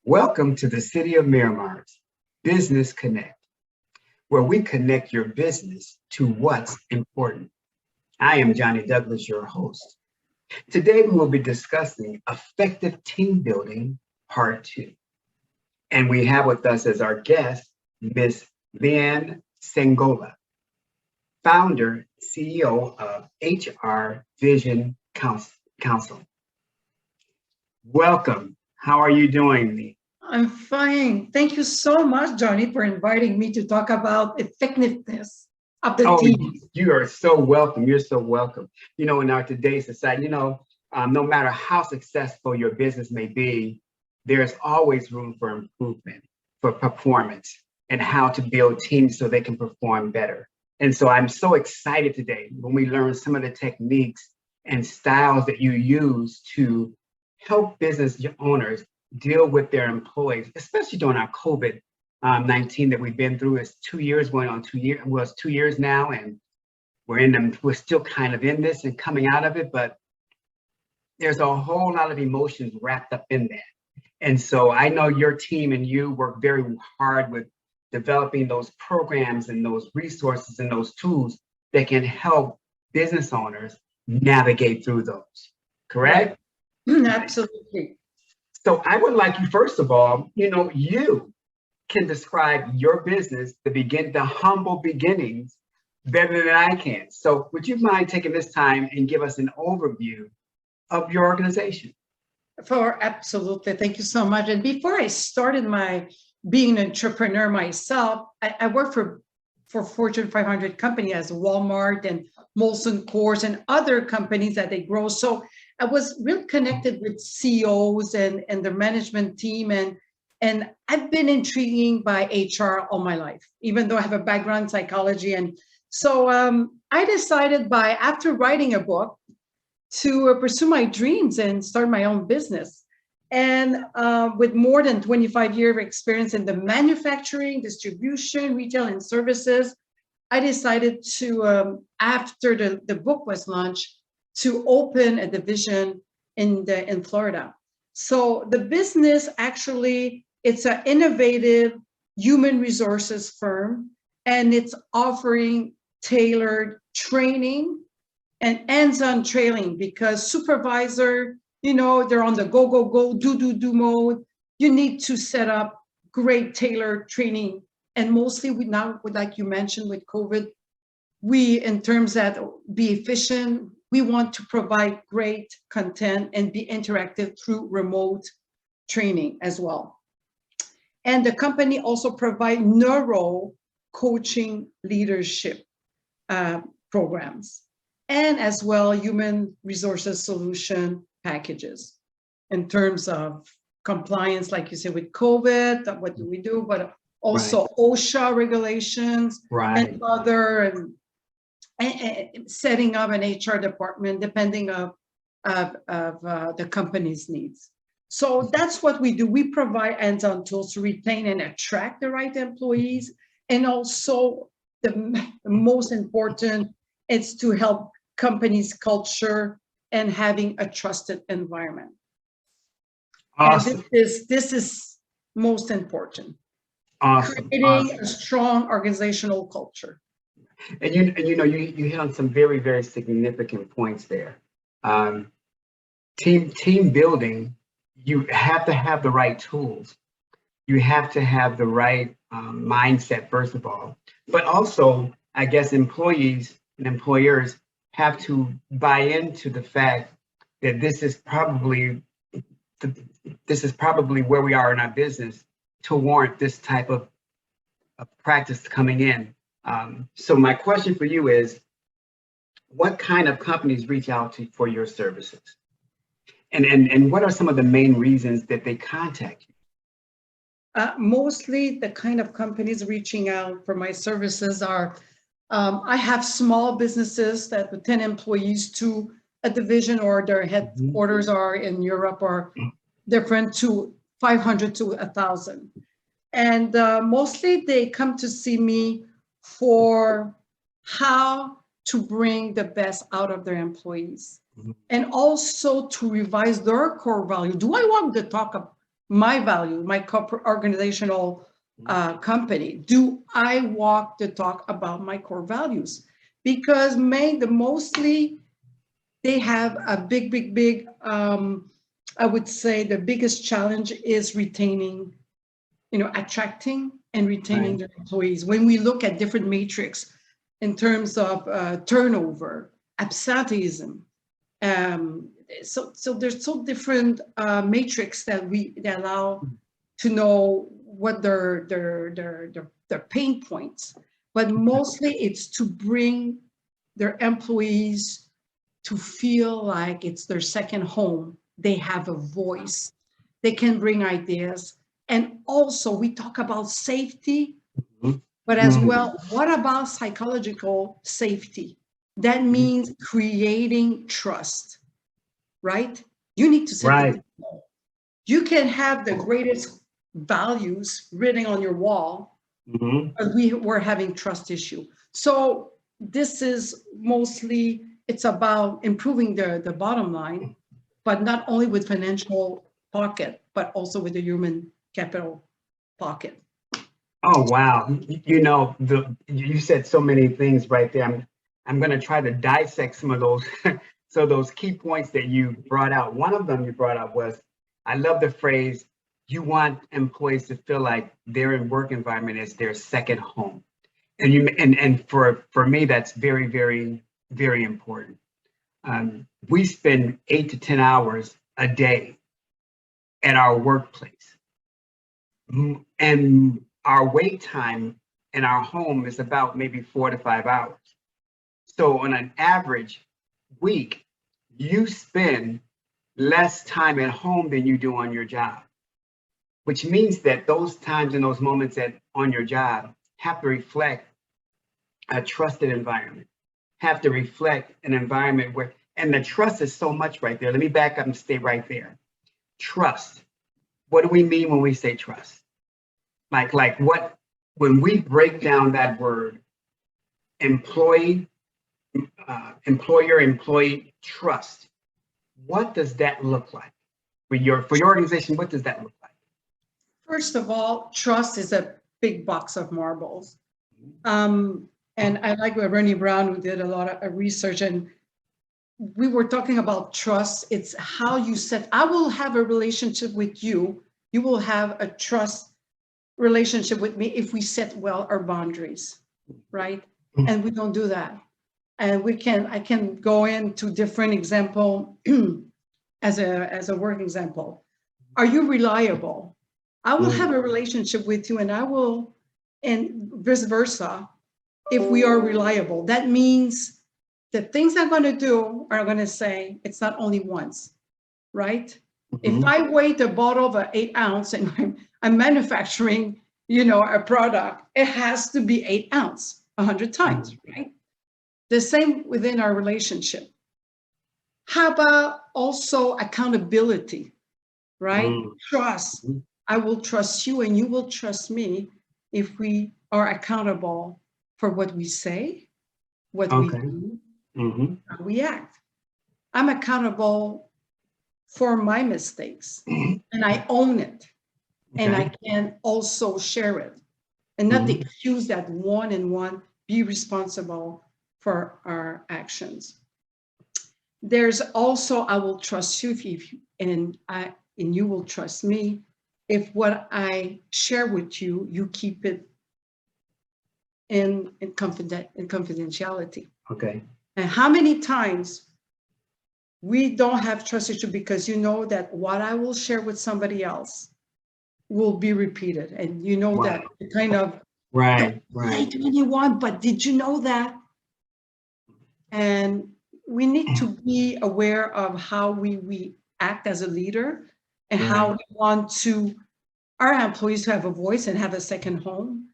Welcome to the City of Miramar's Business Connect, where we connect your business to what's important. I am Johnny Douglas, your host. Today, we will be discussing effective team building, part 2. And we have with us as our guest, Ms. Liane Sangollo, founder, CEO of HR Vision Council. Welcome. How are you doing, Lee? I'm fine. Thank you so much, Johnny, for inviting me to talk about effectiveness of the team. You are so welcome. You're so welcome. In our today's society, no matter how successful your business may be, there's always room for improvement, for performance, and how to build teams so they can perform better. And so I'm so excited today when we learn some of the techniques and styles that you use to help business owners deal with their employees, especially during our COVID-19 that we've been through. It's 2 years going on 2 years. Well, it's 2 years now, and we're still kind of in this and coming out of it, but there's a whole lot of emotions wrapped up in that. And so I know your team and you work very hard with developing those programs and those resources and those tools that can help business owners navigate through those, correct? Absolutely. So I would like you, first of all, you can describe your business, the humble beginnings, better than I can. So would you mind taking this time and give us an overview of your organization? Absolutely. Thank you so much. And before I started my being an entrepreneur myself, I worked for Fortune 500 company as Walmart and Molson Coors and other companies that they grow. So I was really connected with CEOs and the management team, and I've been intrigued by HR all my life, even though I have a background in psychology. And so I decided after writing a book to pursue my dreams and start my own business. And with more than 25 years of experience in the manufacturing, distribution, retail, and services, I decided to, after the book was launched, to open a division in Florida. So the business actually, it's an innovative human resources firm, and it's offering tailored training and hands-on training because supervisor, they're on the go, do mode. You need to set up great tailored training. And mostly like you mentioned with COVID, in terms that be efficient, we want to provide great content and be interactive through remote training as well. And the company also provide neuro coaching leadership programs, and as well human resources solution packages in terms of compliance, like you said, with COVID, what do we do, but also right. OSHA regulations, right. And other, and setting up an HR department depending of the company's needs. So that's what we do. We provide hands-on tools to retain and attract the right employees. And also the most important is to help companies' culture and having a trusted environment. Awesome. And this is most important. Awesome. Creating a strong organizational culture. And you hit on some very, very significant points there. Team building, you have to have the right tools. You have to have the right mindset, first of all. But also, I guess employees and employers have to buy into the fact that this is probably where we are in our business to warrant this type of practice coming in. So my question for you is, what kind of companies reach out to for your services? And what are some of the main reasons that they contact you? Mostly the kind of companies reaching out for my services are, I have small businesses that with 10 employees to a division, or their headquarters are in Europe or different, to 500 to 1,000. And mostly they come to see me for how to bring the best out of their employees, and also to revise their core value. Do I want to talk my value, my corporate organizational company? Do I walk the talk about my core values? Because mostly they have a big, I would say the biggest challenge is retaining, attracting and retaining Right. their employees. When we look at different metrics in terms of turnover, absenteeism, so there's so different matrix that allow to know what their pain points, but mostly it's to bring their employees to feel like it's their second home. They have a voice, they can bring ideas. And also we talk about safety, Mhm. but as Mhm. well, what about psychological safety? That means creating trust, right? You need to set the Right. tone. You can have the greatest values written on your wall, Mhm. but we're having trust issue. So this is mostly, it's about improving the bottom line, but not only with financial pocket, but also with the human capital pocket. Oh, wow. You said so many things right there. I'm going to try to dissect some of those. So those key points that you brought out, one of them you brought up was, I love the phrase, you want employees to feel like their work environment is their second home. And for me, that's very, very, very important. We spend 8 to 10 hours a day at our workplace. And our wait time in our home is about maybe 4 to 5 hours. So on an average week, you spend less time at home than you do on your job, which means that those times and those moments on your job have to reflect a trusted environment, have to reflect an environment where, and the trust is so much right there. Let me back up and stay right there. Trust. What do we mean when we say trust? Like what, when we break down that word, employee, employer, employee trust, what does that look like for your organization? What does that look like? First of all, trust is a big box of marbles. And I like what Bernie Brown, who did a lot of research, and we were talking about trust. It's how you set, I will have a relationship with you. You will have a trust relationship with me if we set well our boundaries, right? And we don't do that. And I can go into different example as a work example. Are you reliable? I will have a relationship with you, and and vice versa. If we are reliable, that means the things I'm going to do are going to say it's not only once, right? If I weigh a bottle of an 8 ounce and I'm manufacturing, a product, it has to be 8 ounce 100 times, right? The same within our relationship. How about also accountability, right? Trust. I will trust you and you will trust me if we are accountable for what we say, what we Okay. do, Mm-hmm. how we act. I'm accountable for my mistakes and I own it. And I Okay. can also share it and not excuse that one and one, be responsible for our actions. There's also, I will trust you if you, and you will trust me if what I share with you, you keep it in confidentiality. Okay. And how many times we don't have trust issue because you know that what I will share with somebody else will be repeated, and you know that kind of don't say to anyone, but did you know that? And we need to be aware of how we act as a leader and how we want to our employees to have a voice and have a second home,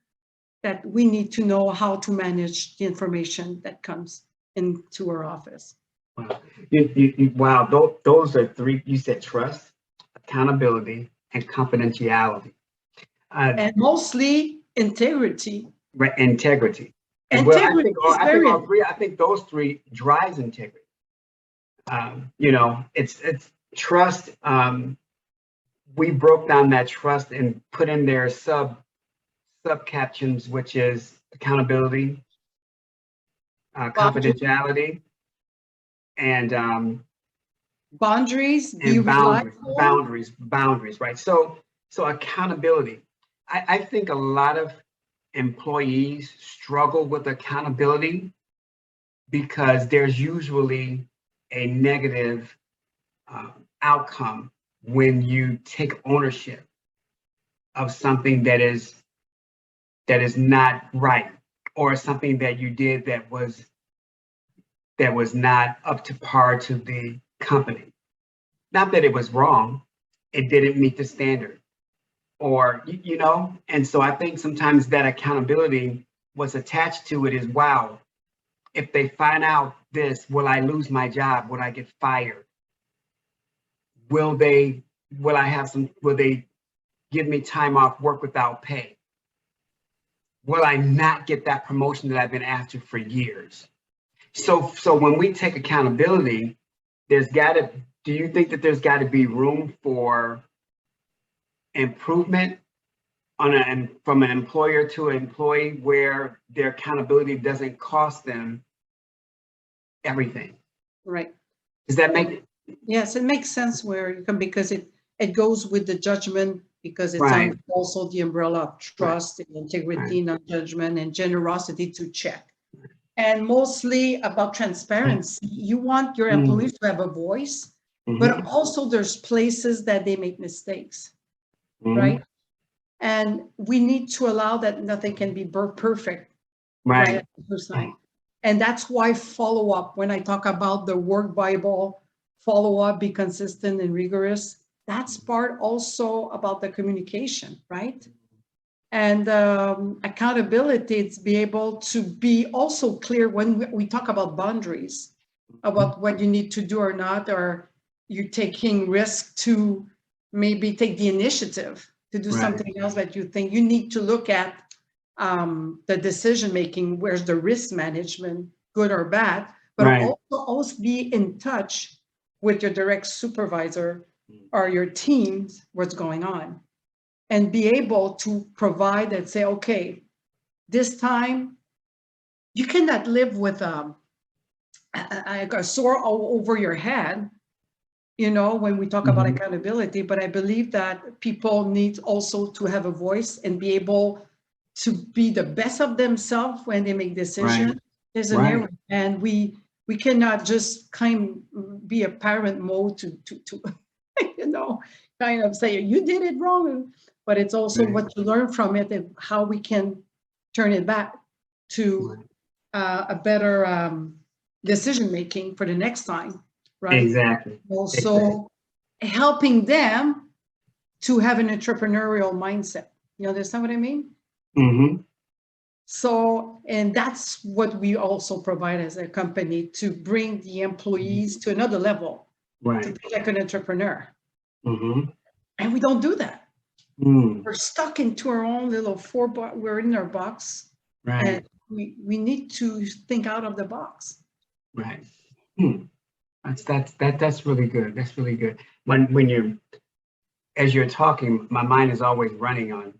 that we need to know how to manage the information that comes into our office. Wow. Wow. Those are three. You said trust, accountability, and confidentiality. And mostly integrity. Integrity. And well, Integrity is I think very all three. I think those three drives integrity. It's trust. we broke down that trust and put in their sub captions, which is accountability, Boundary- confidentiality, and Boundaries, be and reliable. boundaries, right? So accountability. I think a lot of employees struggle with accountability because there's usually a negative outcome when you take ownership of something that is not right, or something that you did that was not up to par to the company. Not that it was wrong, it didn't meet the standard, or you know. And so I think sometimes that accountability was attached to it is, wow, if they find out this, will I lose my job? Will I get fired? Will they give me time off work without pay? Will I not get that promotion that I've been after for years? So when we take accountability, do you think that there's got to be room for improvement from an employer to an employee, where their accountability doesn't cost them everything? Right. Does that make Yes, it makes sense where you can, because it goes with the judgment, because it's right? on also the umbrella of Right. trust and integrity, Right. non-judgment, and generosity to check. And mostly about transparency. You want your employees to have a voice, but Mhm. also there's places that they make mistakes, Mhm. right? And we need to allow that nothing can be perfect, right, Right. at the first time. And that's why follow-up, when I talk about the work Bible, follow-up, be consistent and rigorous, that's part also about the communication, right? And accountability, to be able to be also clear when we talk about boundaries, about what you need to do or not, or you're taking risk to maybe take the initiative to do Right. something else that you think you need to look at. The decision making, where's the risk management, good or bad, but Right. also always be in touch with your direct supervisor or your teams, what's going on, and be able to provide and say, okay, this time you cannot live with a sore over your head, you know, when we talk about Mhm. accountability. But I believe that people need also to have a voice and be able to be the best of themselves when they make decisions. Right. There's an Right. error, and we cannot just be a parent mode to you know, kind of say you did it wrong, but it's also Right. what you learn from it and how we can turn it back to Right. a better decision making for the next time, right? Exactly. Exactly. Also helping them to have an entrepreneurial mindset. You understand what I mean? Mm-hmm. So, and that's what we also provide as a company, to bring the employees to another level, to Right. be like an entrepreneur. Mm-hmm. And we don't do that. Mm. We're stuck into our own little we're in our box, Right. and we need to think out of the box. Right. Hmm. That's really good. That's really good. When you're as you're talking, my mind is always running on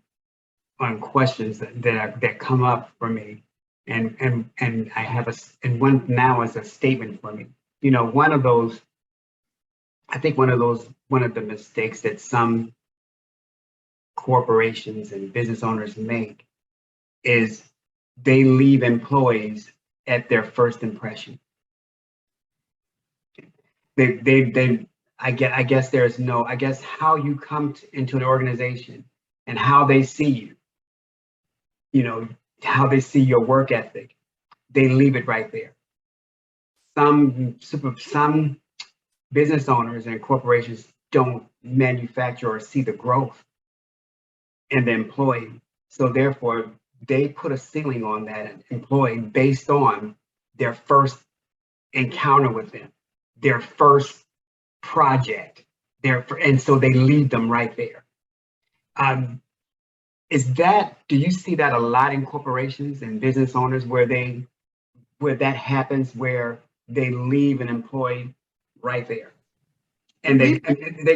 questions that come up for me, and I have and one now is a statement for me. You know, one of the mistakes that some corporations and business owners make is they leave employees at their first impression. They I guess there's no, I guess how you come into an organization and how they see you, you know, how they see your work ethic, they leave it right there. Some business owners and corporations don't manufacture or see the growth in the employee. So therefore, they put a ceiling on that employee based on their first encounter with them, their first project, and so they leave them right there. Do you see that a lot in corporations and business owners where that happens, where they leave an employee right there? And they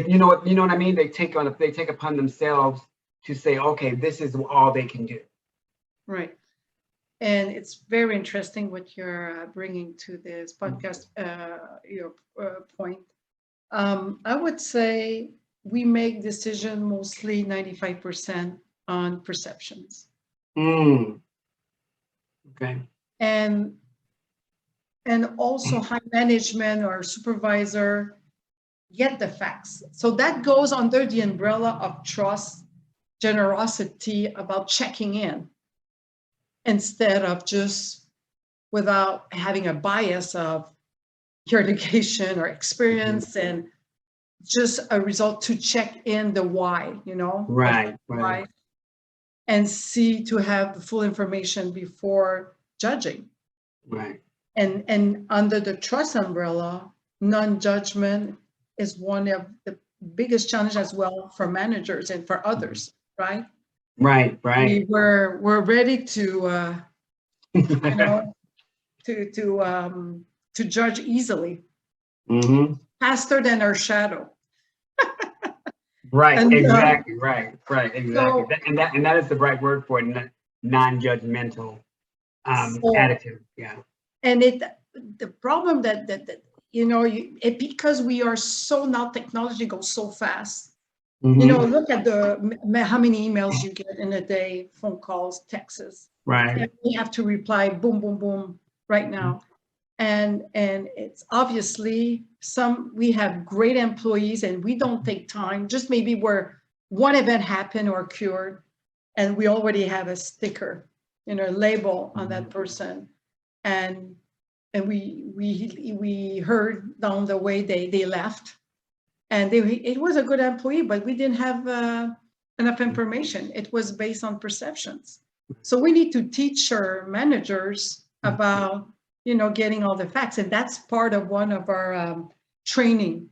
you know what I mean? They take upon themselves to say, okay, this is all they can do. Right. And it's very interesting what you're bringing to this podcast, your point. I would say we make decision mostly 95% on perceptions. Mm. Okay. And also high management or supervisor get the facts. So that goes under the umbrella of trust, generosity about checking in instead of just without having a bias of your education or experience and just a result to check in the why, Right. why, and see to have the full information before judging. Right. And under the trust umbrella, non-judgment is one of the biggest challenges as well for managers and for others, right? Right. We're ready to to judge easily, faster than our shadow. Right. And, Exactly. Right. Exactly. So, and that is the right word for it. Non-judgmental attitude. Yeah. And the problem that because we are so now technology goes so fast. Look at how many emails you get in a day, phone calls, texts. Right. And we have to reply, boom, boom, boom, right now. And it's obviously we have great employees and we don't take time, just maybe where one event happened or occurred, and we already have a sticker, label on that person. And we heard down the way they left, and it was a good employee, but we didn't have enough information. It was based on perceptions. So we need to teach our managers about getting all the facts, and that's part of one of our training.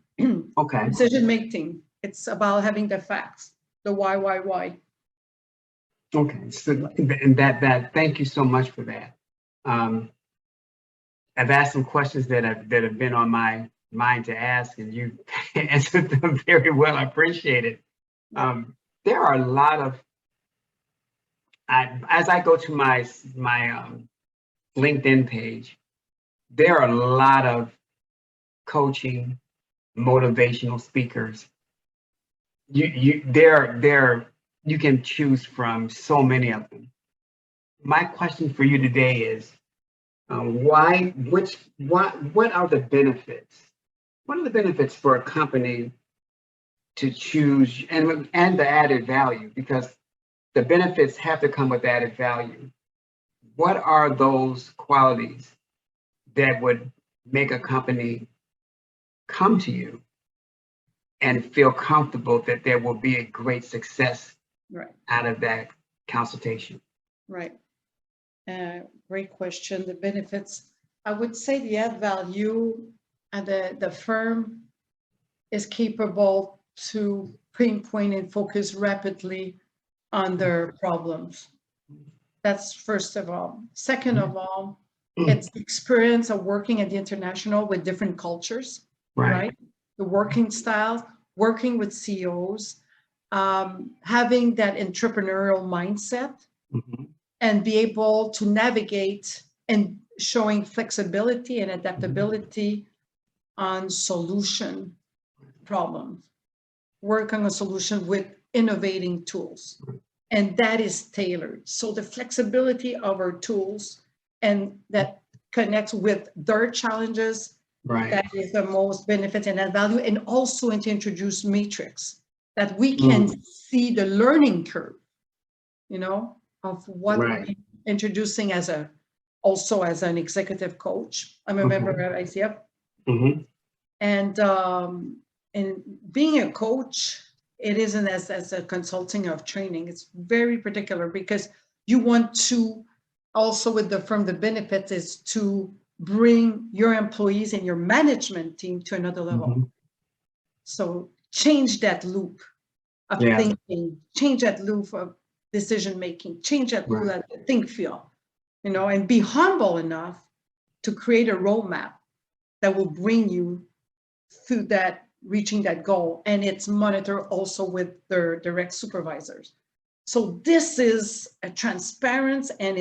Okay. Decision making. It's about having the facts, the why. Okay. So and that thank you so much for that. I've asked some questions that have been on my mind to ask, and you answered them very well. I appreciate it. There are a lot of, as I go to my LinkedIn page, there are a lot of coaching, motivational speakers. You can choose from so many of them. My question for you today is, what are the benefits? What are the benefits for a company to choose, and the added value? Because the benefits have to come with added value. What are those qualities that would make a company come to you and feel comfortable that there will be a great success out of that consultation? Right. Great question. The benefits, I would say the add value, and the firm is capable to pinpoint and focus rapidly on their problems. That's first of all. Second of all, it's the experience of working at the international with different cultures, right? The working styles, working with CEOs, having that entrepreneurial mindset, and be able to navigate and showing flexibility and adaptability on solution problems, work on a solution with innovating tools. And that is tailored. So the flexibility of our tools, and that connects with their challenges, that is the most benefit and add value. And also to introduce matrix that we can see the learning curve, of what we're introducing also as an executive coach. I'm a member of ICF. And being a coach, it isn't as a consulting of training. It's very particular because you want to also with the firm, the benefit is to bring your employees and your management team to another level. So change that loop of thinking, change that loop of decision-making, change that loop of think, feel, and be humble enough to create a roadmap that will bring you through that reaching that goal, and it's monitored also with their direct supervisors. So this is a transparency, and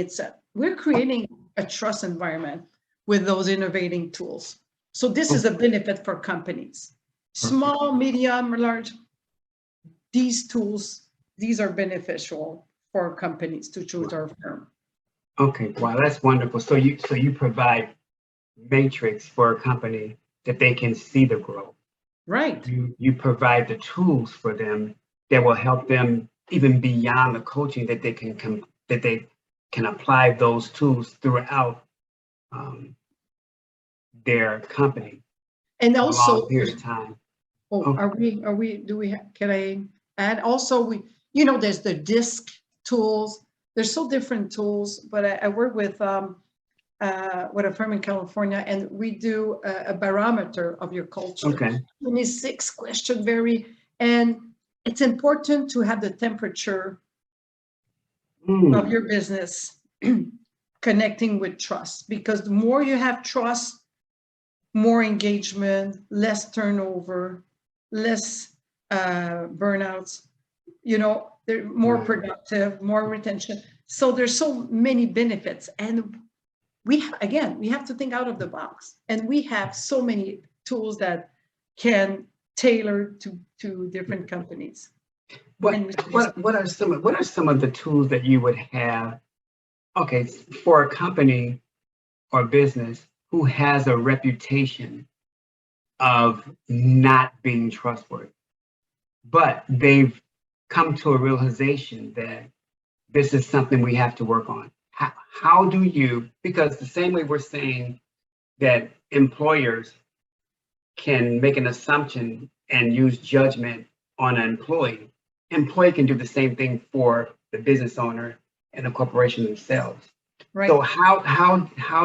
we're creating a trust environment with those innovating tools. So this is a benefit for companies, small, medium, large. These tools, these are beneficial for companies to choose our firm. Okay, wow, that's wonderful. So you provide matrix for a company that they can see the growth. Right. You provide the tools for them that will help them even beyond the coaching, that they can apply those tools throughout their company And for a also, long period of time. oh, Okay. can I add? Also, there's the DISC tools. There's so different tools, but I work with a firm in California, and we do a barometer of your culture. Okay. 26 question and it's important to have the temperature of your business connecting with trust, because the more you have trust, more engagement, less turnover, less burnouts, they're more productive, more retention. So there's so many benefits, and we have to think out of the box, and we have so many tools that can tailor to different companies. What are some of the tools that you would have, okay, for a company or business who has a reputation of not being trustworthy, but they've come to a realization that this is something we have to work on? How do you, because the same way we're saying that employers can make an assumption and use judgment on an employee can do the same thing for the business owner and the corporation themselves. Right. So how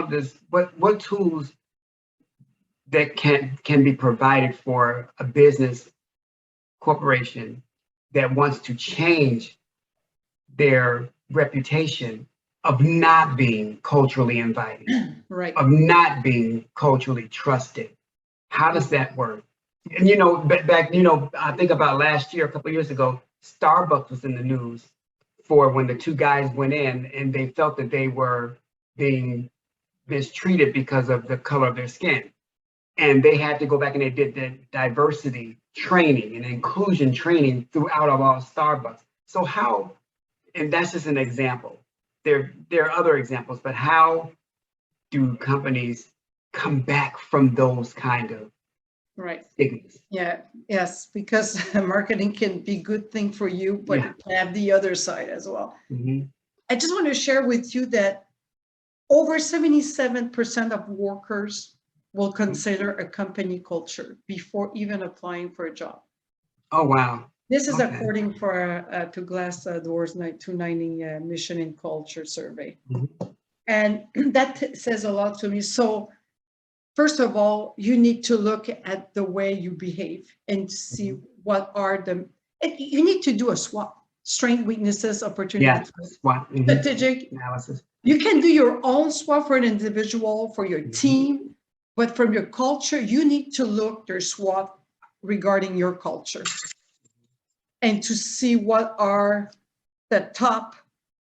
does, what tools that can be provided for a business corporation that wants to change their reputation of not being culturally inviting, Right. of not being culturally trusted? How does that work? And back, I think about last year, a couple of years ago, Starbucks was in the news for when the two guys went in and they felt that they were being mistreated because of the color of their skin. And they had to go back and they did the diversity training and inclusion training throughout of all Starbucks. So how, and that's just an example. There are other examples, but how do companies come back from those kind of stigmas? Yeah, yes, because marketing can be a good thing for you, but it can have the other side as well. Mm-hmm. I just want to share with you that over 77% of workers will consider a company culture before even applying for a job. Oh, wow. This is according to Glassdoor's 290 Mission and Culture Survey. Mm-hmm. And that says a lot to me. So first of all, you need to look at the way you behave and see what are you need to do a SWOT, strengths, weaknesses, opportunities. Yeah, SWOT. Strategic analysis. You can do your own SWOT for an individual, for your team, but from your culture, you need to look your SWOT regarding your culture and to see what are the top,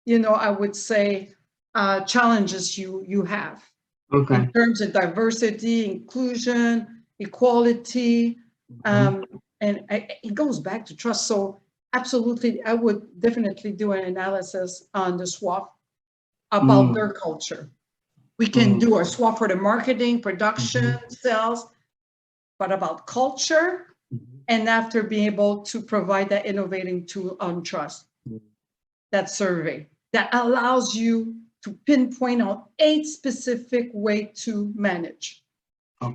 I would say, challenges you have in terms of diversity, inclusion, equality, and it goes back to trust. So absolutely, I would definitely do an analysis on the SWOT about their culture. We can do a SWOT for the marketing, production, sales, but about culture, and after being able to provide that innovating tool on trust, that survey that allows you to pinpoint on 8 specific way to manage.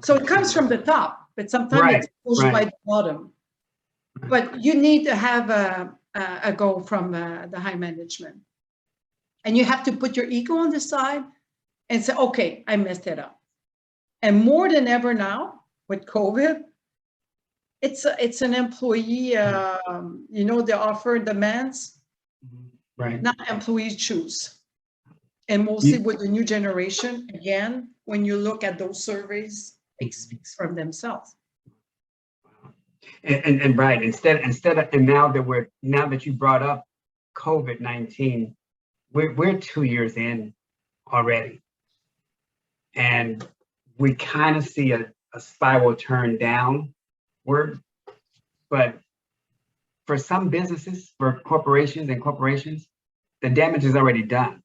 So it comes from the top, but sometimes it's pushed by the bottom. But you need to have a go from the high management. And you have to put your ego on the side and say, okay, I messed it up. And more than ever now with COVID, it's an employee, the offer demands, not employees choose. And mostly with the new generation, again, when you look at those surveys, it speaks from themselves. And right, now that you brought up COVID-19, we're 2 years in already. And we kind of see a spiral turn downward, but for some businesses, for corporations, the damage is already done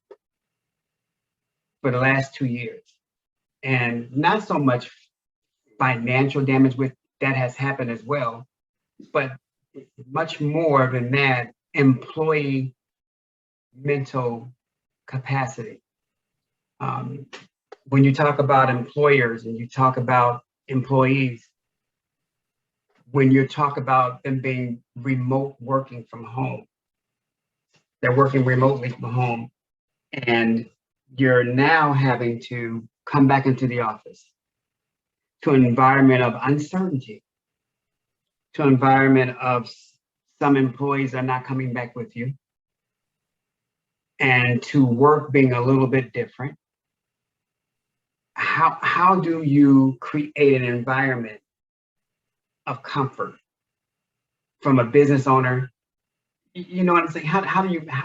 for the last 2 years. And not so much financial damage with that has happened as well, but much more than that, employee mental capacity. When you talk about employers and you talk about employees, when you talk about them being remote working from home, they're working remotely from home, and you're now having to come back into the office to an environment of uncertainty, to an environment of some employees are not coming back with you, and to work being a little bit different. How do you create an environment of comfort from a business owner? You know what I'm saying? How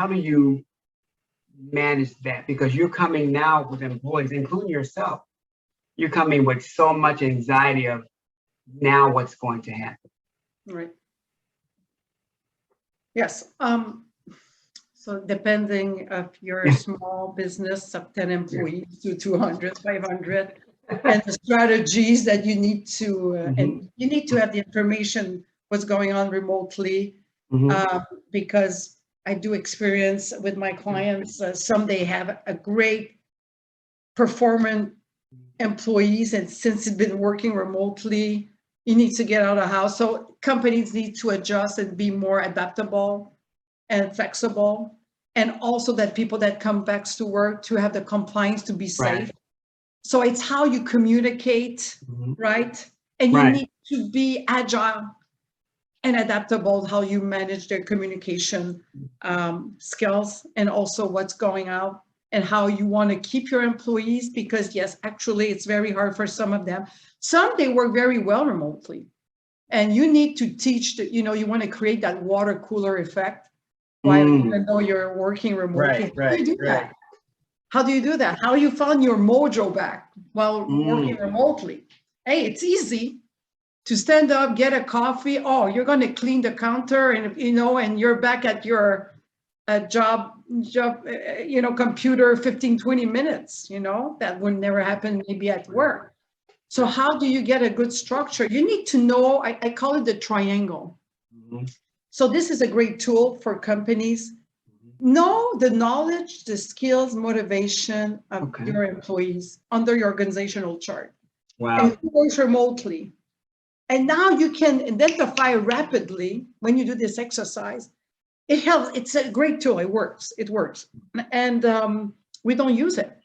do you manage that? Because you're coming now with employees, including yourself. You're coming with so much anxiety of now what's going to happen. Right. Yes. So depending of your small business of 10 employees to 200, 500, and the strategies that you need to, and you need to have the information, what's going on remotely, because I do experience with my clients, some they have a great performant employees, and since it's been working remotely, you need to get out of the house. So companies need to adjust and be more adaptable and flexible, and also that people that come back to work to have the compliance to be safe. Right. So it's how you communicate, right? And you need to be agile and adaptable, how you manage their communication skills, and also what's going out and how you want to keep your employees, because yes, actually it's very hard for some of them. Some, they work very well remotely, and you need to teach that, you want to create that water cooler effect, right? Even though you're working remotely. How do you do that? How do you do that? How you found your mojo back while working remotely? Hey, it's easy to stand up, get a coffee. Oh, you're going to clean the counter, and and you're back at your job, computer 15, 20 minutes, that would never happen maybe at work. So how do you get a good structure? You need to know, I call it the triangle. So this is a great tool for companies. Know the knowledge, the skills, motivation of your employees under your organizational chart. Wow. And who works remotely. And now you can identify rapidly when you do this exercise. It helps. It's a great tool. It works. And we don't use it.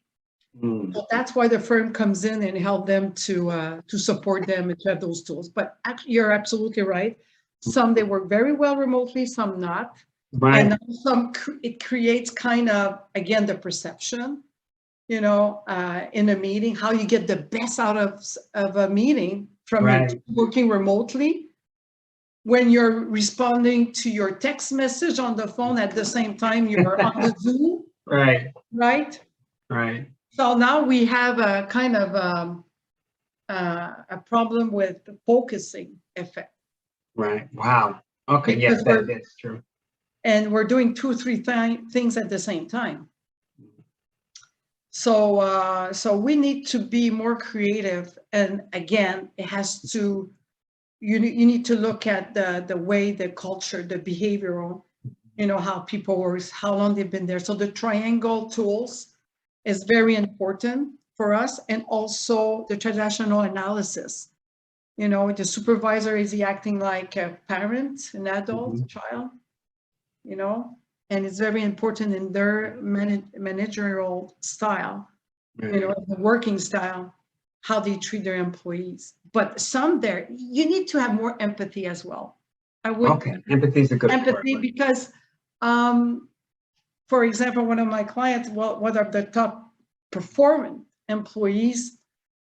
So that's why the firm comes in and help them to support them and to have those tools. But actually, you're absolutely right. Some, they work very well remotely, some not. Right. And some, it creates kind of, again, the perception, in a meeting, how you get the best out of a meeting from working remotely. When you're responding to your text message on the phone at the same time you're on the Zoom. Right. So now we have a kind of a problem with the focusing effect. Right. Wow. Okay. Yes, that's true. And we're doing 2 or 3 things at the same time. So we need to be more creative. And again, it has to, you need to look at the way, the culture, the behavioral, how people work, how long they've been there. So the triangle tools is very important for us. And also the transactional analysis. The supervisor, is he acting like a parent, an adult, child? And it's very important in their managerial style, the working style, how they treat their employees. But some there, you need to have more empathy as well. Empathy is a good empathy word. Because, for example, one of my clients, one of the top performing employees,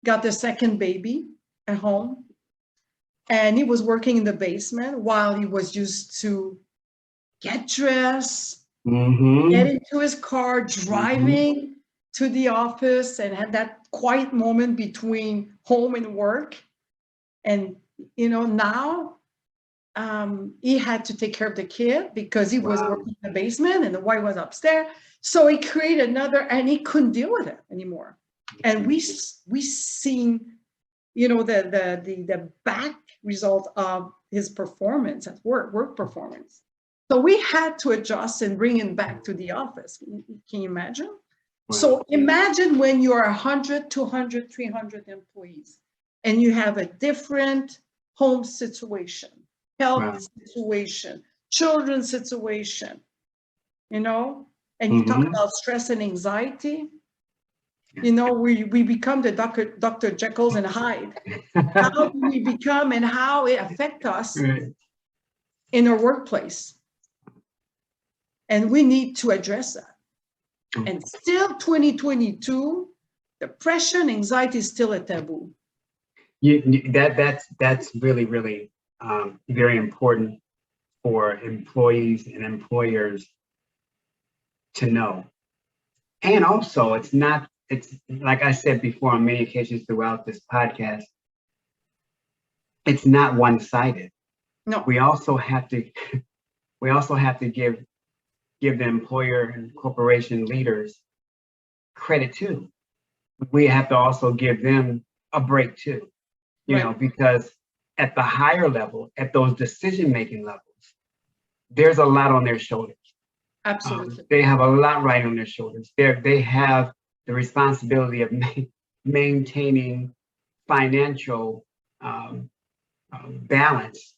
got the second baby at home. And he was working in the basement while he was used to get dressed, get into his car, driving to the office, and had that quiet moment between home and work. And, now he had to take care of the kid because he was working in the basement and the wife was upstairs. So he created and he couldn't deal with it anymore. And we seen, the back result of his performance at work performance. So we had to adjust and bring him back to the office. Can you imagine? Wow. So imagine when you are 100, 200, 300 employees and you have a different home situation, health situation, children's situation, and you talk about stress and anxiety. We become the Dr. Jekyll and Hyde. How do we become and how it affects us in our workplace? And we need to address that. And still 2022, depression, anxiety is still a taboo. That's really, really very important for employees and employers to know. And also, it's like I said before on many occasions throughout this podcast, it's not one-sided. No. We also have to give the employer and corporation leaders credit too. We have to also give them a break too, because at the higher level, at those decision-making levels, there's a lot on their shoulders. Absolutely. They have a lot right on their shoulders. They have the responsibility of maintaining financial balance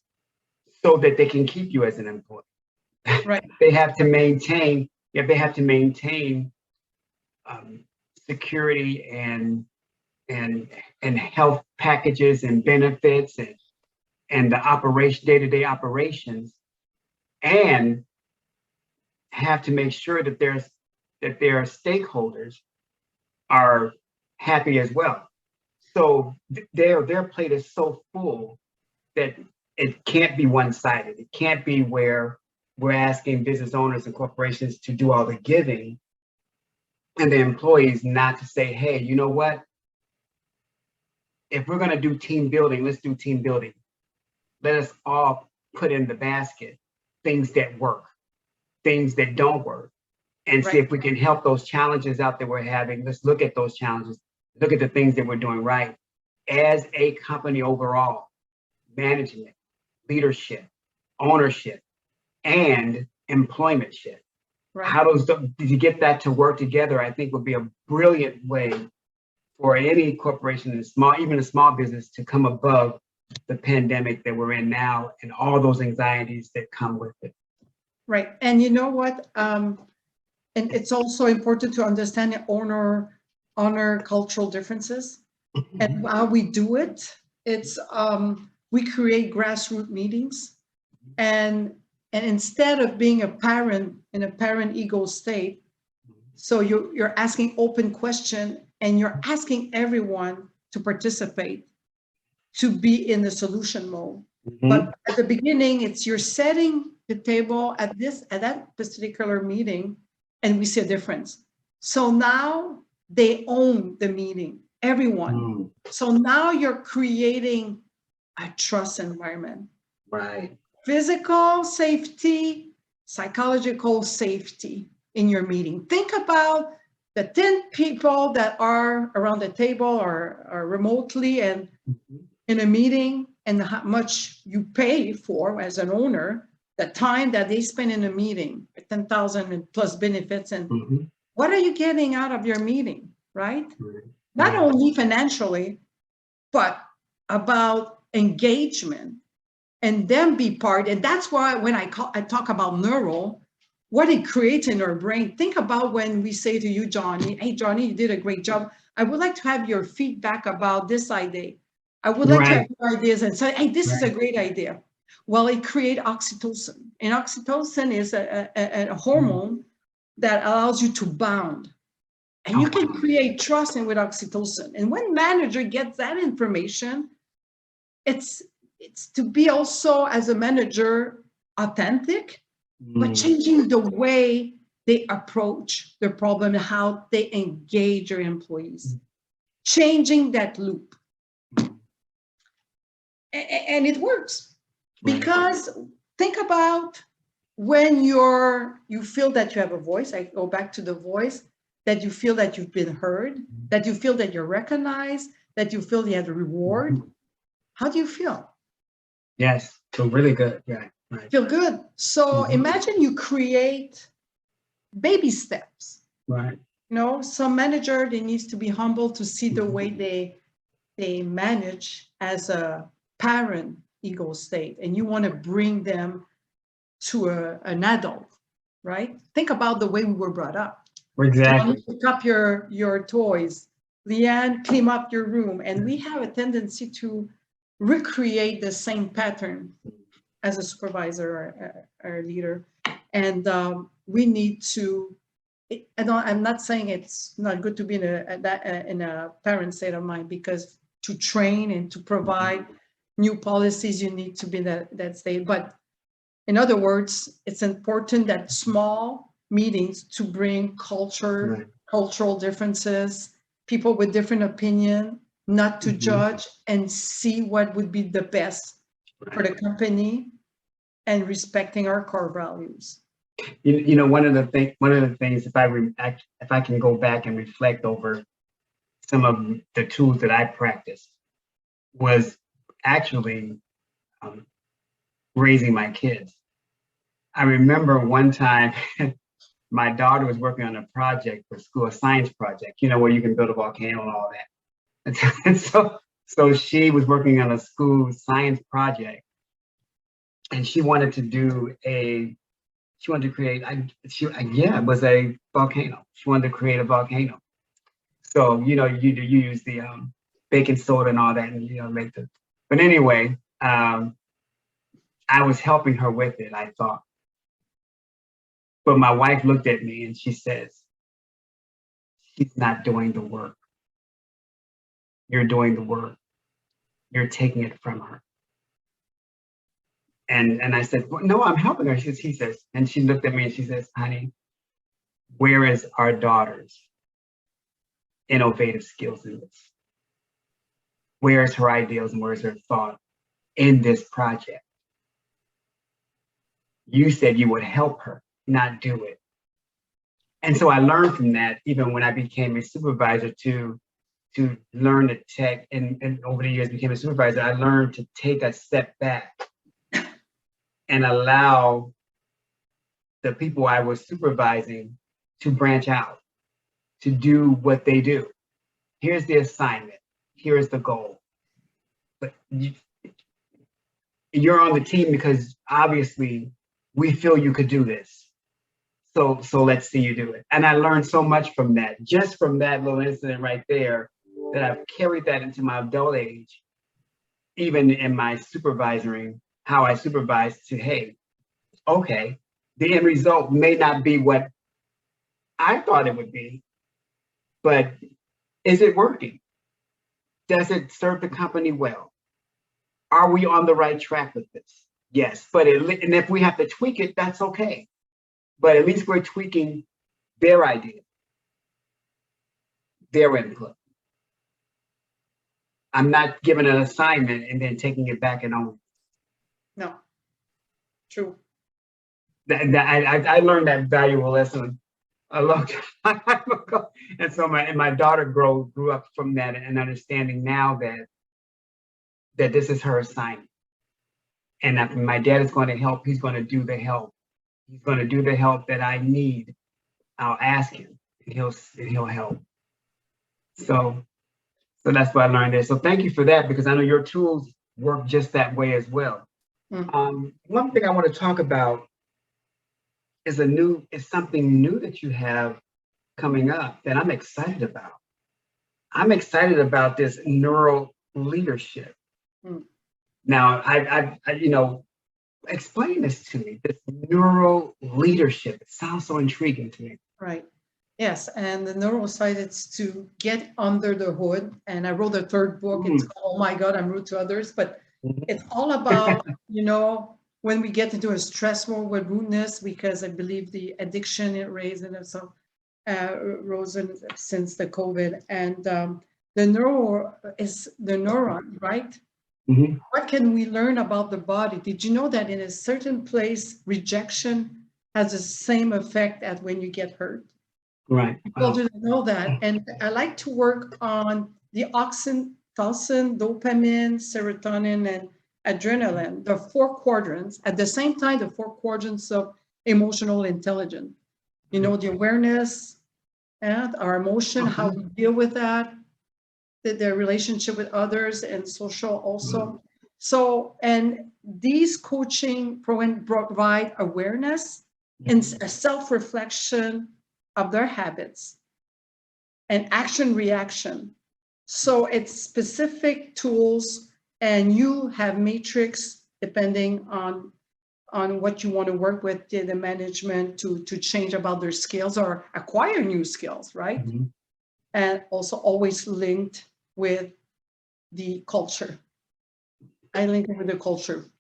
so that they can keep you as an employee. Right. They have to maintain security and health packages and benefits and the day-to-day operations, and have to make sure that their stakeholders are happy as well. So their plate is so full that it can't be one-sided. It can't be where we're asking business owners and corporations to do all the giving and the employees not to say, hey, you know what? If we're going to do team building, let's do team building. Let us all put in the basket things that work, things that don't work, and see if we can help those challenges out that we're having. Let's look at those challenges, look at the things that we're doing right as a company overall, management, leadership, ownership, and employmentship. Right. How do you get that to work together? I think would be a brilliant way for any corporation and even a small business to come above the pandemic that we're in now and all those anxieties that come with it. Right. And you know what? And it's also important to understand and honor cultural differences and how we do it. It's we create grassroots meetings, and instead of being a parent in a parent ego state, so you're asking open question and you're asking everyone to participate, to be in the solution mode. But at the beginning, you're setting the table at that particular meeting, and we see a difference. So now they own the meeting, everyone. So now you're creating a trust environment. Right. Physical safety, psychological safety in your meeting. Think about the 10 people that are around the table or remotely and in a meeting, and how much you pay for as an owner, the time that they spend in a meeting, 10,000 plus benefits, and what are you getting out of your meeting, right? Not only financially, but about engagement and them be part. And that's why when I talk about neural, what it creates in our brain, think about when we say to you, Johnny, hey, Johnny, you did a great job. I would like to have your feedback about this idea. I would like to have your ideas and say, hey, this is a great idea. Well, it creates oxytocin. And oxytocin is a hormone that allows you to bond. And you can create trust with oxytocin. And when manager gets that information, it's to be also as a manager authentic, but Mm. changing the way they approach the problem, how they engage your employees, changing that loop. And it works Right. because think about when you feel that you have a voice. I go back to the voice, that you feel that you've been heard, that you feel that you're recognized, that you feel you have a reward. How do you feel? Yes. So really good. Yeah. Right. Feel good. So Mhm. imagine you create baby steps. Right. You know, some manager, they needs to be humble to see the Mhm. way they manage as a parent ego state, and you want to bring them to an adult, right? Think about the way we were brought up. Johnny, Exactly. pick up your toys. Leanne, clean up your room. And we have a tendency to recreate the same pattern as a supervisor or a leader. And we need to, I'm not saying it's not good to be in a parent state of mind, because to train and to provide new policies, you need to be in that state. But in other words, it's important that small meetings to bring Right. cultural differences, people with different opinion, not to Mhm. judge, and see what would be the best for the company, and respecting our core values. You know, one of the things, if I can go back and reflect over some of the tools that I practiced, was actually um, raising my kids. I remember one time my daughter was working on a project for school, a science project, you know, where you can build a volcano and all that. And so she was working on a school science project, and she wanted to create, yeah, it was a volcano. She wanted to create a volcano. So, you know, you use the baking soda and all that, and make the. But anyway, I was helping her with it, I thought. But my wife looked at me and she says, "She's not doing the work. You're doing the work. You're taking it from her." And I said, well, "No, I'm helping her." He says, and she looked at me and she says, "Honey, where is our daughter's innovative skills in this? Where's her ideals and where's her thought in this project? You said you would help her, not do it." And so I learned from that, even when I became a supervisor, to learn the tech, and over the years became a supervisor, I learned to take a step back and allow the people I was supervising to branch out, to do what they do. Here's the assignment. Here's the goal. But you're on the team because obviously we feel you could do this. So let's see you do it. And I learned so much from that, just from that little incident right there, that I've carried that into my adult age, even in my supervising, how I supervise, to, hey, okay, the end result may not be what I thought it would be, but is it working? Does it serve the company well? Are we on the right track with this? Yes, and if we have to tweak it, that's okay. But at least we're tweaking their idea, their input. I'm not giving an assignment and then taking it back and on. No, true. I learned that valuable lesson a long time ago. And so my daughter grew up from that, and understanding now that this is her assignment. And if my dad is going to help, he's going to do the help. He's going to do the help that I need. I'll ask him, and he'll help. So that's what I learned there. So thank you for that, because I know your tools work just that way as well. One thing I want to talk about is something new that you have coming up that I'm excited about. I'm excited about this neural leadership. Now, explain this to me. This neural leadership. It sounds so intriguing to me. Right. Yes, and the neural side, it's to get under the hood. And I wrote a third book. It's called, Oh My God, I'm Rude to Others. But Mhm. It's all about, when we get into a stressful with rudeness, because I believe the addiction it raised and so risen since the COVID, and the neuro is the neuron, right? Mhm. What can we learn about the body? Did you know that in a certain place, rejection has the same effect as when you get hurt? Right. People didn't know that. And I like to work on the oxytocin, dopamine, serotonin, and adrenaline, the four quadrants. At the same time, the four quadrants of emotional intelligence. The awareness and our emotion, how we deal with that, the relationship with others, and social also. So, and these coaching provide awareness and a self-reflection of their habits and action reaction. So it's specific tools, and you have matrix depending on what you want to work with the management to change about their skills or acquire new skills, right? Mhm. And also always linked with the culture. I link it with the culture.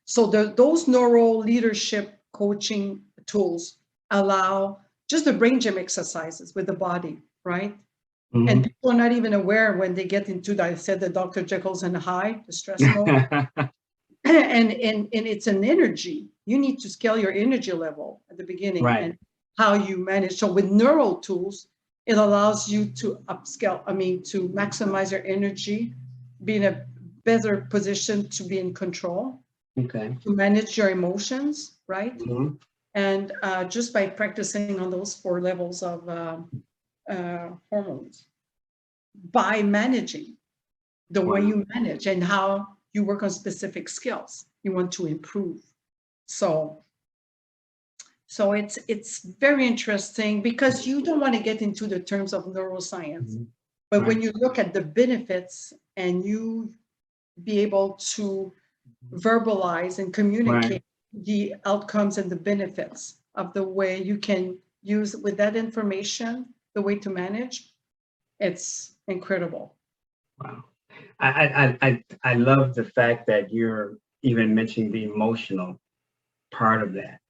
So those neuro leadership coaching tools allow just the brain gym exercises with the body, right? And Mhm. people are not even aware when they get into that. I said the Dr. Jekyll's and Hyde, the stress mode. And it's an energy. You need to scale your energy level at the beginning Right. and how you manage. So with neural tools, it allows you to to maximize your energy, be in a better position to be in control, Okay. to manage your emotions, right? Mhm. And just by practicing on those four levels of hormones, by managing the way Wow. you manage and how you work on specific skills you want to improve. So it's very interesting because you don't want to get into the terms of neuroscience, Mhm. but when Right. you look at the benefits and you be able to verbalize and Right. communicate the outcomes and the benefits of the way you can use with that information, the way to manage, it's incredible. Wow. I love the fact that you're even mentioning the emotional part of that,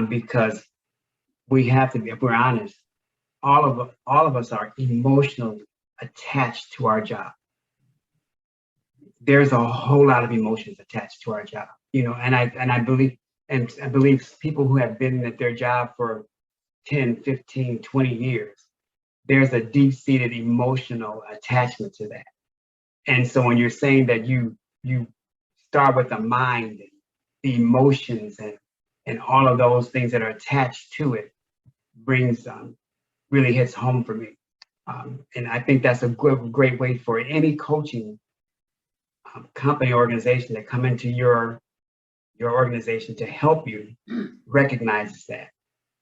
because we have to be, if we're honest, all of us are emotionally attached to our job. There's a whole lot of emotions attached to our job, and I believe people who have been at their job for 10, 15, 20 years, there's a deep-seated emotional attachment to that. And so when you're saying that you start with the mind and the emotions and all of those things that are attached to it, brings really hits home for me. And I think that's a great way for any coaching company organization to come into your organization to help you recognize that.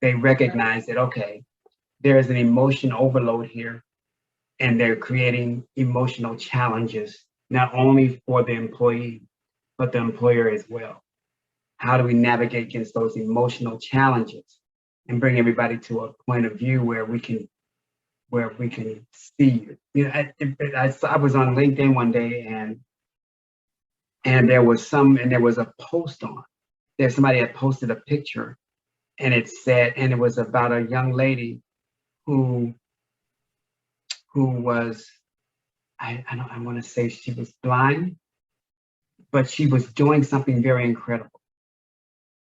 They recognize that, okay, there is an emotion overload here, and they're creating emotional challenges, not only for the employee, but the employer as well. How do we navigate against those emotional challenges and bring everybody to a point of view where we can see it? I was on LinkedIn one day, and there was a post on there. Somebody had posted a picture, and it was about a young lady who was, I want to say she was blind, but she was doing something very incredible.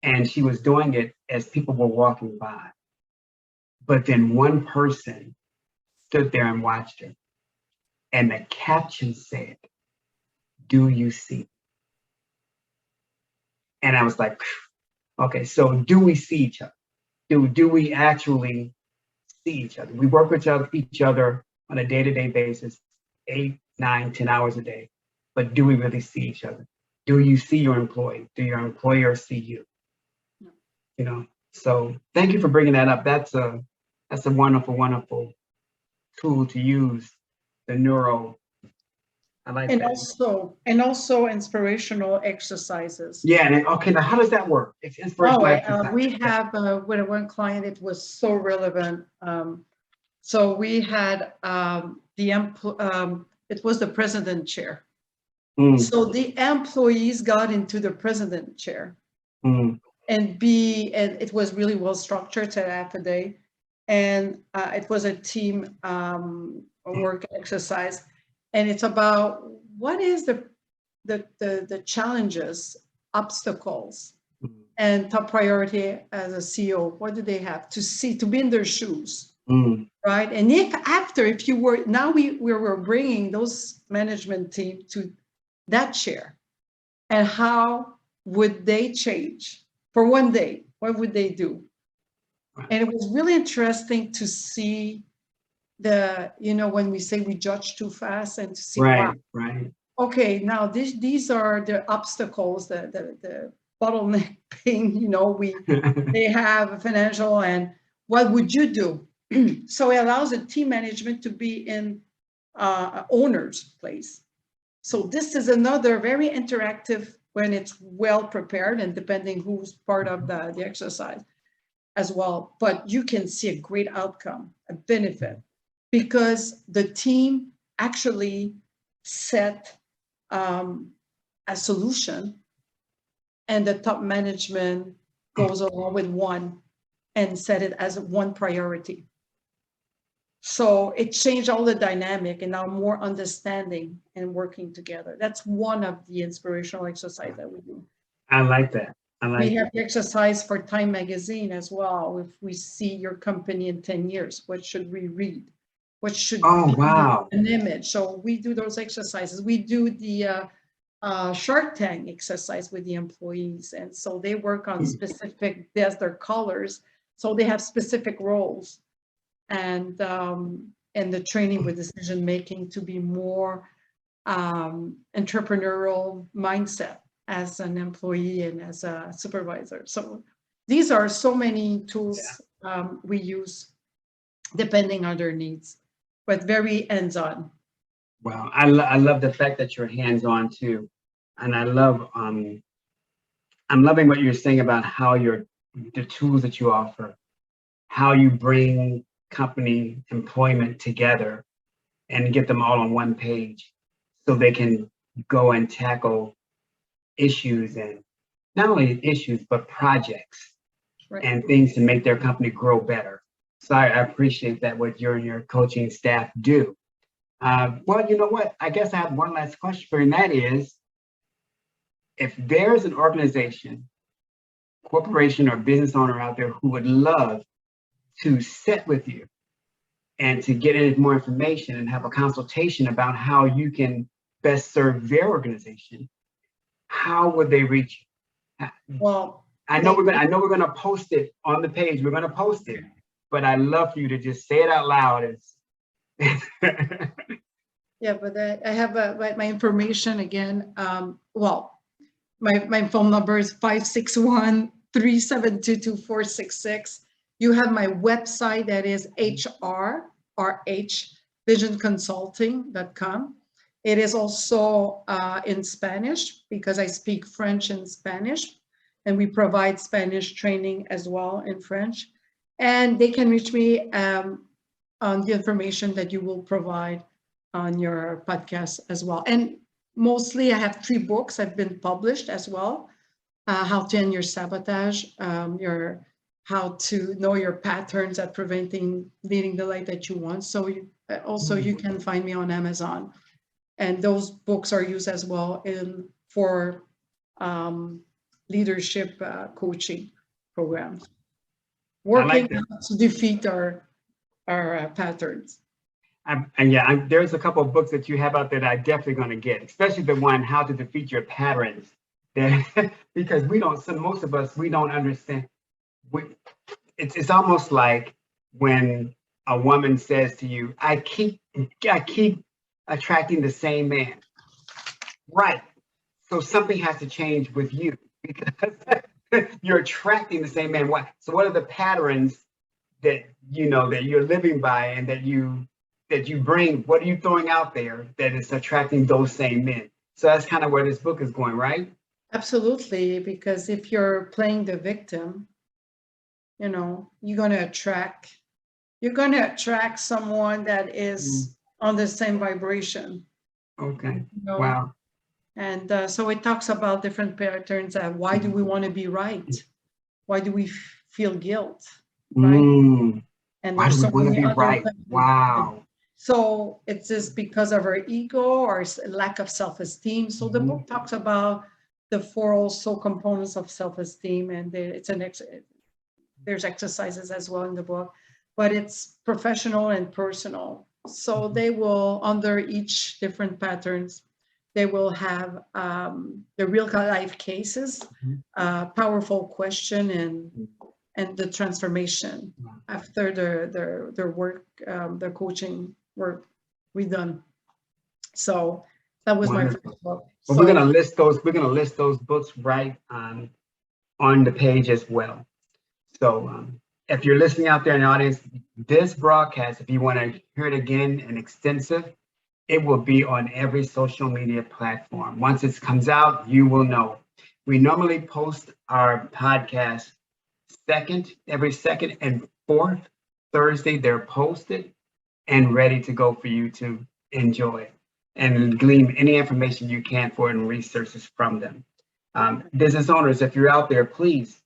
And she was doing it as people were walking by. But then one person stood there and watched her. And the caption said, "Do you see?" And I was like, okay, so do we see each other? Do we actually see each other? We work with each other on a day-to-day basis, 8, 9, 10 hours a day. But do we really see each other? Do you see your employee? Do your employer see you? You know, so thank you for bringing that up. That's a wonderful, wonderful tool to use. The neuro, I like And that. also inspirational exercises. Yeah, and okay, now how does that work? It's Oh, inspirational exercise. we have with one client, it was so relevant. So we had it was the president chair. Mm, So the employees got into the president chair mm, and it was really well structured, so half a day. And it was a team work exercise. And it's about what is the challenges, obstacles, mm, and top priority as a CEO. What do they have to be in their shoes? mm. Right. And if you were, now we were bringing those management team to that chair, and how would they change for one day? What would they do? And it was really interesting to see when we say we judge too fast, and to see, wow, Right, right. okay, now these are the obstacles, the bottleneck thing, they have a financial, and what would you do? So it allows the team management to be in owner's place. So this is another very interactive when it's well prepared, and depending who's part of the exercise as well. But you can see a great outcome, a benefit, because the team actually set a solution, and the top management goes along with one and set it as one priority. So it changed all the dynamic, and now more understanding and working together. That's one of the inspirational exercises that we do. I like that. I We like have the exercise for Time Magazine as well. If we see your company in 10 years, what should we read? What should Oh, be wow. an image? So we do those exercises. We do the Shark Tank exercise with the employees. And so they work on specific, there's their colors. So they have specific roles. And the training with decision making to be more entrepreneurial mindset as an employee and as a supervisor. So these are so many tools we use depending on their needs, but very hands-on. Wow. I love the fact that you're hands-on too. And I'm loving what you're saying about how the tools that you offer, how you bring company employment together and get them all on one page so they can go and tackle issues, and not only issues, but projects and things to make their company grow better. So I appreciate that, what you and your coaching staff do. Well, you know what? I guess I have one last question for you, and that is, if there's an organization, corporation, or business owner out there who would love to sit with you and to get any more information and have a consultation about how you can best serve their organization, how would they reach you? Well, I know we're gonna post it on the page. We're gonna post it, but I'd love for you to just say it out loud. Yeah, but I have my information again. My phone number is 561-372-2466. You have my website, that is hrvisionconsulting.com. It is also in Spanish, because I speak French and Spanish, and we provide Spanish training as well in French. And they can reach me on the information that you will provide on your podcast as well. And mostly I have 3 books I've been published as well. How to end your sabotage, how to know your patterns at preventing leading the life that you want. So you can find me on Amazon. And those books are used as well for leadership coaching programs. Working to defeat our patterns. There's a couple of books that you have out there that I'm definitely going to get, especially the one, How to Defeat Your Patterns. Because most of us, we don't understand. It's almost like when a woman says to you, I keep attracting the same man. Right. So something has to change with you, because you're attracting the same man. So what are the patterns that you're living by, and that you bring? What are you throwing out there that is attracting those same men? So that's kind of where this book is going, right? Absolutely, because if you're playing the victim, you're going to attract someone that is on the same vibration. Okay. Wow. And so it talks about different patterns. Why do we want to be right? Why do we feel guilt? Right? And Why do there's we so want to many be other right? things. Wow. So it's just because of our ego or lack of self-esteem. So the book talks about the four also components of self-esteem, and there's exercises as well in the book, but it's professional and personal. So they will, under each different patterns, they will have the real life cases, powerful question, and the transformation after their work, their coaching work redone. So that was my first book. Well, we're gonna list those books right on the page as well. So if you're listening out there in the audience, this broadcast, if you want to hear it again and extensive, it will be on every social media platform. Once it comes out, you will know. We normally post our podcast every second and fourth Thursday. They're posted and ready to go for you to enjoy and glean any information you can for it and resources from them. Business owners, if you're out there, please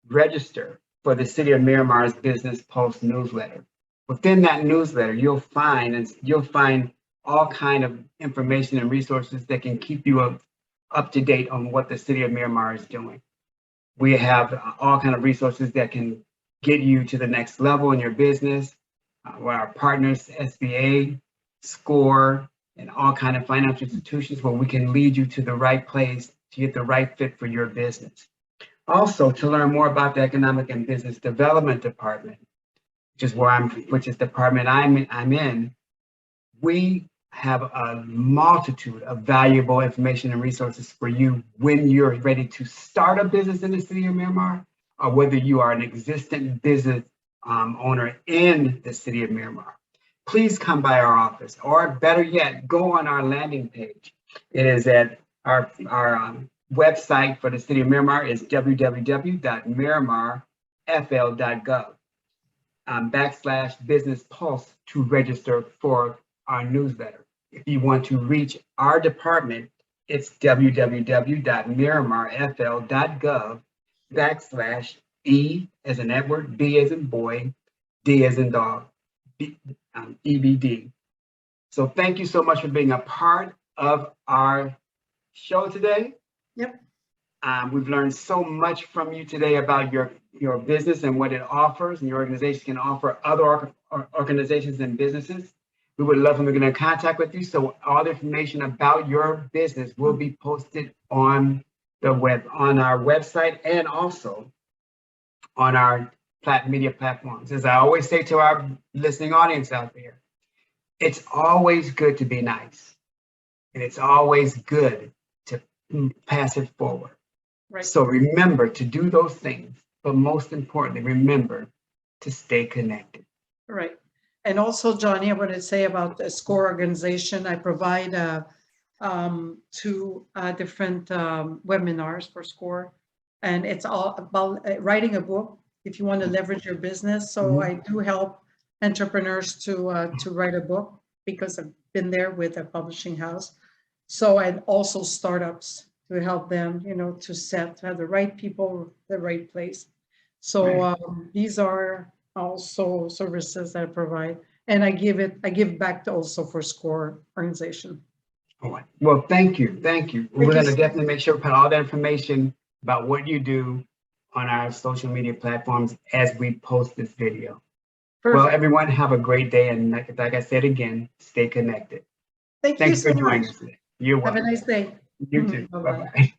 register for the City of Miramar's Business Post newsletter. Within that newsletter, you'll find all kind of information and resources that can keep you up to date on what the City of Miramar is doing. We have all kind of resources that can get you to the next level in your business. Where our partners, SBA, SCORE, and all kind of financial institutions, where we can lead you to the right place to get the right fit for your business. Also, to learn more about the Economic and Business Development Department, which is the department I'm in, we have a multitude of valuable information and resources for you when you're ready to start a business in the City of Miramar, or whether you are an existing business owner in the City of Miramar. Please come by our office, or better yet, go on our landing page. It is at our website for the City of Miramar is www.miramarfl.gov /business pulse to register for our newsletter. If you want to reach our department, it's www.miramarfl.gov /E as in Edward, B as in boy, D as in dog, EBD. So thank you so much for being a part of our show today. Yep. We've learned so much from you today about your business and what it offers, and your organization can offer other organizations and businesses. We would love to get in contact with you. So all the information about your business will be posted on the on our website, and also on our media platforms. As I always say to our listening audience out there, it's always good to be nice, and it's always good to pass it forward. Right. So remember to do those things, but most importantly, remember to stay connected. Right. And also, Johnny, I want to say about the SCORE organization, I provide 2 different webinars for SCORE, and it's all about writing a book if you want to leverage your business. So I do help entrepreneurs to write a book, because I've been there with a publishing house. So, and also startups, to help them, to have the right people, the right place. So these are also services that I provide, and I give back to also for SCORE organization. All right. Well, thank you. We're going to definitely make sure we put all that information about what you do on our social media platforms as we post this video. Perfect. Well, everyone, have a great day, and like I said again, stay connected. Thank you so much. Thanks for joining us today. You're welcome. Have a nice day. You too. Bye-bye.